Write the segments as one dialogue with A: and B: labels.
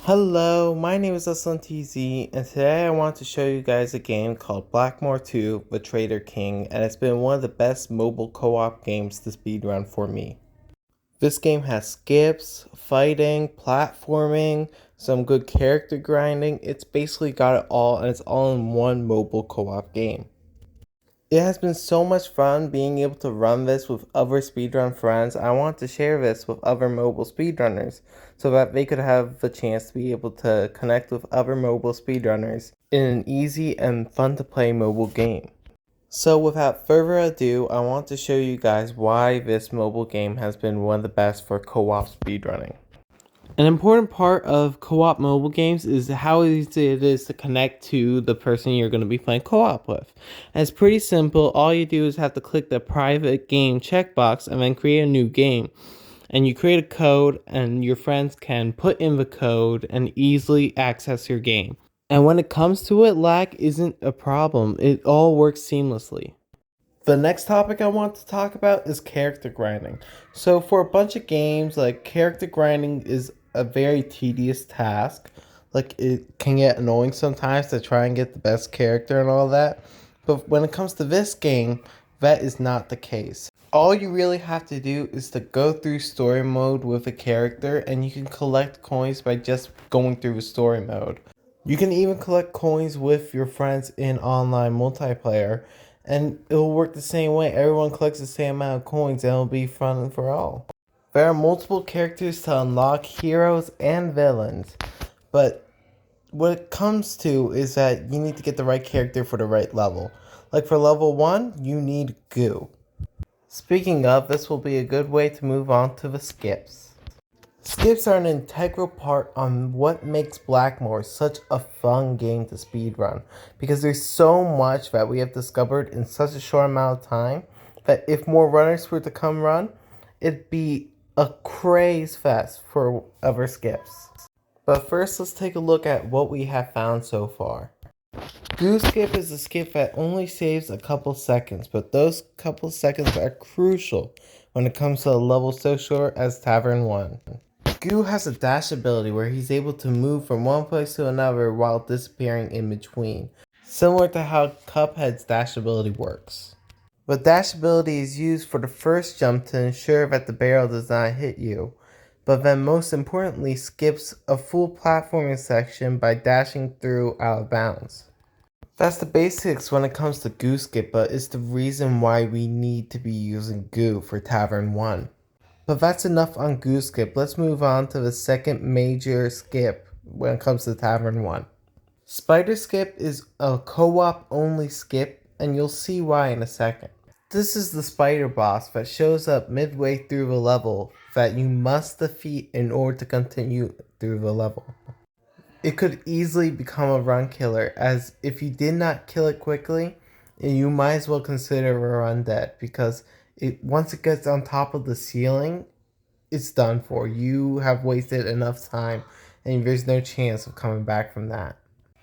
A: Hello, my name is TZ, and today I want to show you guys a game called Blackmoor 2, The Traitor King, and it's been one of the best mobile co-op games to speedrun for me. This game has skips, fighting, platforming, some good character grinding. It's basically got it all, and it's all in one mobile co-op game. It has been so much fun being able to run this with other speedrun friends. I want to share this with other mobile speedrunners so that they could have the chance to be able to connect with other mobile speedrunners in an easy and fun to play mobile game. So without further ado, I want to show you guys why this mobile game has been one of the best for co-op speedrunning. An important part of co-op mobile games is how easy it is to connect to the person you're going to be playing co-op with. And it's pretty simple. All you do is have to click the private game checkbox and then create a new game. And you create a code and your friends can put in the code and easily access your game. And when it comes to it, lag isn't a problem. It all works seamlessly. The next topic I want to talk about is character grinding. So for a bunch of games, like character grinding is a very tedious task. Like it can get annoying sometimes to try and get the best character and all that. But when it comes to this game, that is not the case. All you really have to do is to go through story mode with a character, and you can collect coins by just going through the story mode. You can even collect coins with your friends in online multiplayer, and it'll work the same way. Everyone collects the same amount of coins and it'll be fun for all. There are multiple characters to unlock, heroes and villains, but what it comes to is that you need to get the right character for the right level. Like for level 1, you need Goo. Speaking of, this will be a good way to move on to the skips. Skips are an integral part on what makes Blackmoor such a fun game to speedrun, because there's so much that we have discovered in such a short amount of time that if more runners were to come run, it'd be a craze fest for other skips. But first, let's take a look at what we have found so far. GooSkip is a skip that only saves a couple seconds, but those couple seconds are crucial when it comes to a level so short as Tavern 1. Goo has a dash ability where he's able to move from one place to another while disappearing in between, similar to how Cuphead's dash ability works. The dash ability is used for the first jump to ensure that the barrel does not hit you, but then most importantly skips a full platforming section by dashing through out of bounds. That's the basics when it comes to GooSkip, but it's the reason why we need to be using Goo for Tavern 1. But that's enough on GooSkip. Let's move on to the second major skip when it comes to Tavern 1. SpiderSkip is a co-op only skip, and you'll see why in a second. This is the spider boss that shows up midway through the level that you must defeat in order to continue through the level. It could easily become a run killer, as if you did not kill it quickly, you might as well consider a run dead, because once it gets on top of the ceiling, it's done for. You have wasted enough time and there's no chance of coming back from that.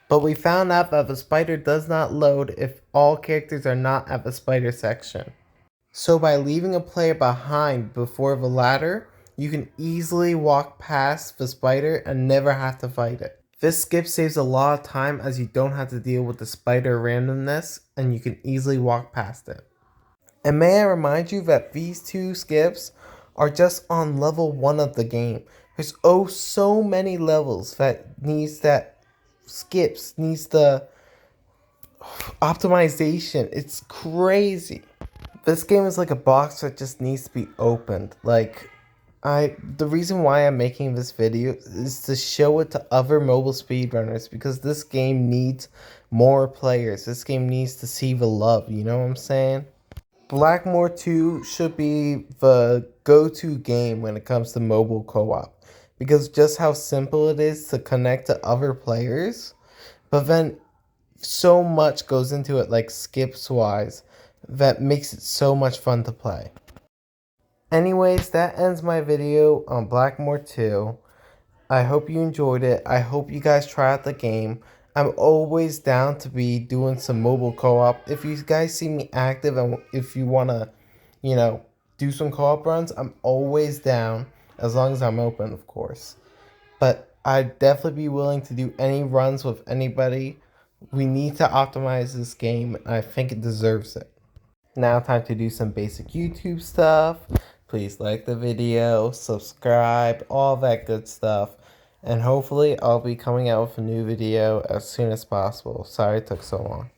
A: But we found out that the spider does not load if all characters are not at the spider section. So by leaving a player behind before the ladder, you can easily walk past the spider and never have to fight it. This skip saves a lot of time as you don't have to deal with the spider randomness and you can easily walk past it. And may I remind you that these two skips are just on level 1 of the game. There's so many levels that skips needs the optimization. It's crazy. This game is like a box that just needs to be opened. The reason why I'm making this video is to show it to other mobile speedrunners, because this game needs more players. This game needs to see the love, you know what I'm saying? Blackmoor 2 should be the go-to game when it comes to mobile co-op, because just how simple it is to connect to other players, but then so much goes into it, like skips wise, that makes it so much fun to play. Anyways, that ends my video on Blackmoor 2. I hope you enjoyed it. I hope you guys try out the game. I'm always down to be doing some mobile co-op. If you guys see me active and if you want to, do some co-op runs, I'm always down, as long as I'm open, of course. But I'd definitely be willing to do any runs with anybody. We need to optimize this game, and I think it deserves it. Now time to do some basic YouTube stuff. Please like the video, subscribe, all that good stuff. And hopefully I'll be coming out with a new video as soon as possible. Sorry it took so long.